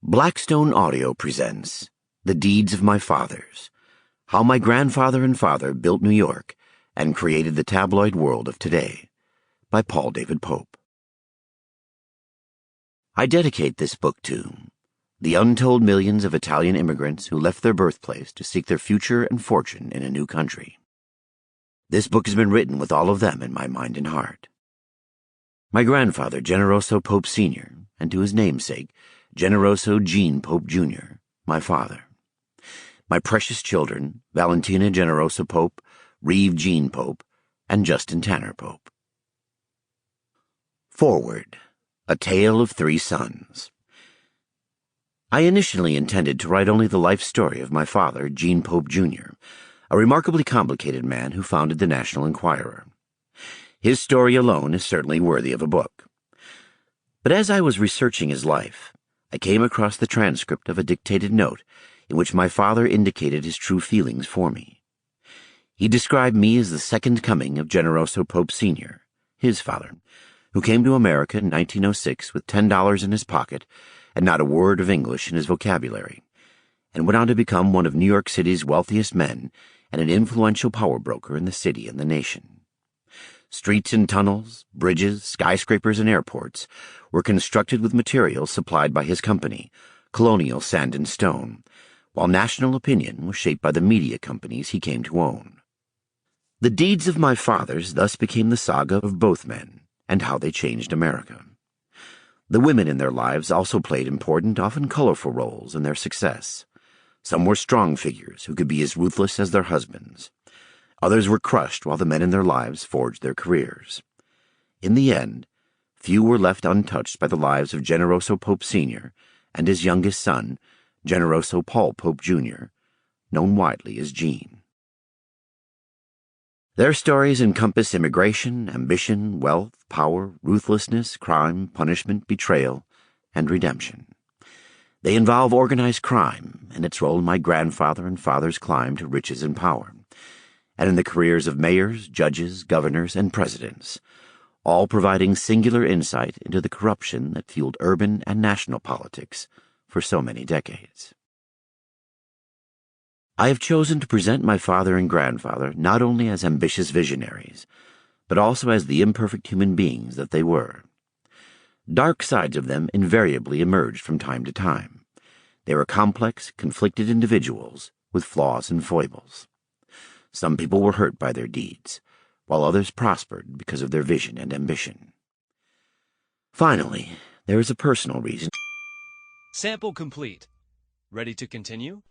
Blackstone Audio presents The Deeds of My Fathers, How My Grandfather and Father Built New York and Created the Tabloid World of Today, by Paul David Pope. I dedicate this book to the untold millions of Italian immigrants who left their birthplace to seek their future and fortune in a new country. This book has been written with all of them in my mind and heart. My grandfather, Generoso Pope Sr., and to his namesake, Generoso Gene Pope Jr., my father. My precious children, Valentina Generoso Pope, Reeve Gene Pope, and Justin Tanner Pope. Forward, A Tale of Three Sons. I initially intended to write only the life story of my father, Gene Pope Jr., a remarkably complicated man who founded the National Enquirer. His story alone is certainly worthy of a book. But as I was researching his life, I came across the transcript of a dictated note in which my father indicated his true feelings for me. He described me as the second coming of Generoso Pope Sr., his father, who came to America in 1906 with $10 in his pocket and not a word of English in his vocabulary, and went on to become one of New York City's wealthiest men and an influential power broker in the city and the nation. Streets and tunnels, bridges, skyscrapers, and airports were constructed with materials supplied by his company, Colonial Sand and Stone, while national opinion was shaped by the media companies he came to own. The deeds of my fathers thus became the saga of both men and how they changed America. The women in their lives also played important, often colorful roles in their success. Some were strong figures who could be as ruthless as their husbands. Others were crushed while the men in their lives forged their careers. In the end, few were left untouched by the lives of Generoso Pope Sr. and his youngest son, Generoso Paul Pope Jr., known widely as Gene. Their stories encompass immigration, ambition, wealth, power, ruthlessness, crime, punishment, betrayal, and redemption. They involve organized crime and its role in my grandfather and father's climb to riches and power, and in the careers of mayors, judges, governors, and presidents, all providing singular insight into the corruption that fueled urban and national politics for so many decades. I have chosen to present my father and grandfather not only as ambitious visionaries, but also as the imperfect human beings that they were. Dark sides of them invariably emerged from time to time. They were complex, conflicted individuals with flaws and foibles. Some people were hurt by their deeds, while others prospered because of their vision and ambition. Finally, there is a personal reason. Sample complete. Ready to continue?